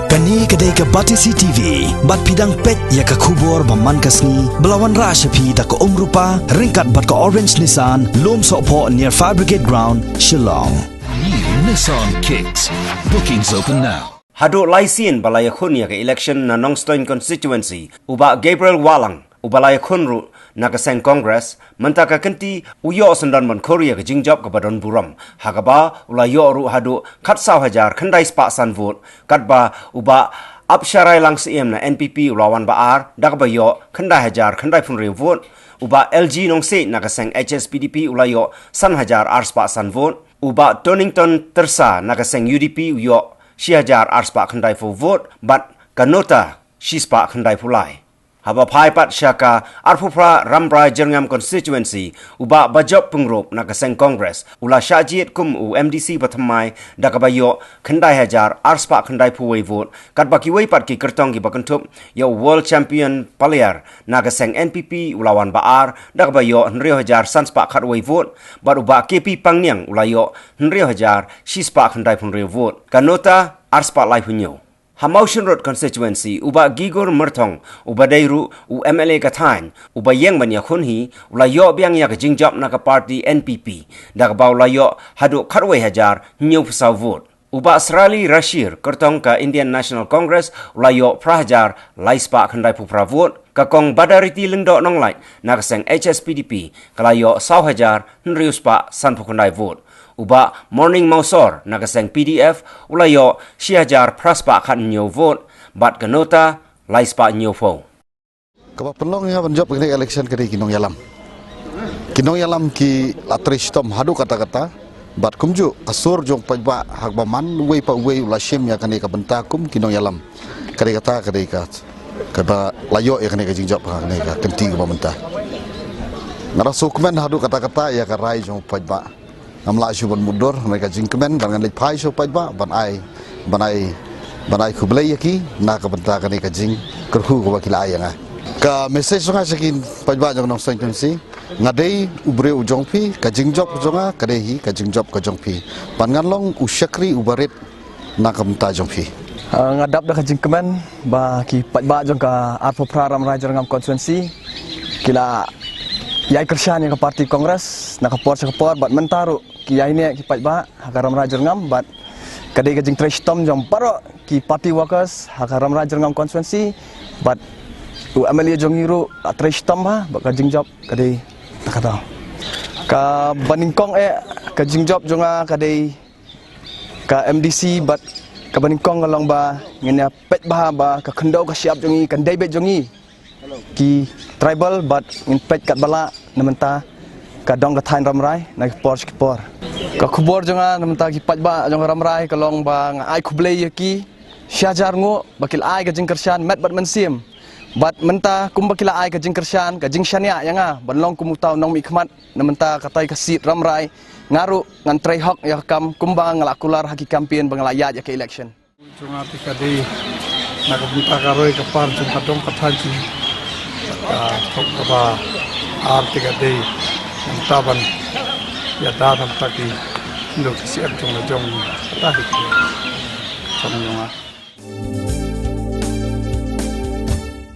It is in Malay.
Kani kedai ke Batisi TV, bat pidang pet ya ke kubur baman kasni, belawan rashapi da ke rupa, ringkat bat ke Orange Nissan, lom sokpo near Fire Brigade Ground, Shillong. New Nissan Kicks. Bookings open now. Haduk laisin balaya khun ya ke election na Nongstoin constituency, uba Gabriel Walang, ubalaya khunru na kaseng Congress, mentaka kenti uyo sendan man Korea ke jingjab ke badon buram. Hagaba ulayo ru haduk kat saw hajar kendai spak san vote, katba uba Absharai lang siem na NPP ulawan baar, dakba yo kendai hajar kendai pun vote, uba LG nongse na kaseng HSPDP ulayo san hajar arspak san vote, uba Donington tersa na kaseng UDP uyo si hajar arspak kendai fu vote, but kanota si spak kendai pulai. Haba pai pat syaka arpupra Rambrai Jerngam constituency uba bajop pengrop na kaseng Congress ula syajit kum u MDC batamai dakabayo kendai hajar arspa kendai puwei vote kat baki wei pat ki kertong ki bakentup yo world champion paliar na kaseng NPP ulawan baar dakabayo henrio hajar sanspa kat wei vote bat uba KP pangniang ulayo henrio hajar sispa kendai punrio vote kanota arspa lai punyo. Hamotion Road constituency uba Gigor Mertong uba Dairu u MLA Katain uba yang banyak kunhi ulayo biang ya ke jingjab na ke parti NPP dak bau layo haduk karwei hajar new pesau vote uba Serali Rashir kertong ke Indian National Congress ulayo prahajar laispa kendai pupra vote kakong Badariti Lengdok Nonglait na keseng HSPDP kalayo saw hajar henrius pa sanpu kendai vote uba Morning Mausor na kaseng PDF ulayo siajar praspa kan nyo vote bat kanota laispa nyo fo. Kaba pelong nga banjop kini election kini kinong yalam. Kinong yalam ki latrish tom hadu kata-kata bat kumju kasur jong pajba hagbaman uwe pa uwe ulashim ya kani kabentakum kinong yalam. Kani kata kani kat. Kaba layo ya kani kajingjop kani ka kenti kabamenta. Narasukmen hadu kata-kata ya karai jong pajba. Namla syuban mudur mereka jingkemen dengan lepai so pajba banai kublai yaki na kabentakan ni kajing kerhu ko wakila ayang ka message nga sakin pajba jong nong sentensi ngadei ubre ujongpi kajing job jonga kadehi kajing job ka jongpi panganlong usyakri ubarit na kabenta jongpi ngadap dah kajingkemen ba ki pajba jong ka arpo praram rajar ngam konstituensi kila yai kersan yang ke parti Kongres nak kapor bat mentaru ki yai ni ki pajba hakaram rajar ngam bat kadai kajing trash tom jom paro ki parti workers hakaram rajar ngam konstituensi bat u MLA jong iru trash tom ha bat kajing job kadai tak kata ka baningkong kajing job jonga kadai ka MDC bat ka baningkong ngalong ba ngene pet ba ka kendau ka siap jongi kandai bet jongi ki tribal but in pet kat bala namenta ka dong ka thain ramrai na ki por ka khubor jonga namenta ki pajba jong ramrai kalong bang ai khublei ki syajar ngo bakil ai ka jingkershan met bat mensim bat menta kum bakil ai ka jingkershan ka jingshania yanga banlong kumutau nong mi khmat namenta katai ka sit ramrai ngaru ngan trei hok ya kam kumbang ngalakular haki kampian banglayat ya ke election jonga tikadi na kabunta karoi ka par jong ka dong ka thaji ba artiga day ang taban ya datam taki ndo si at jong na jong tahit sa mga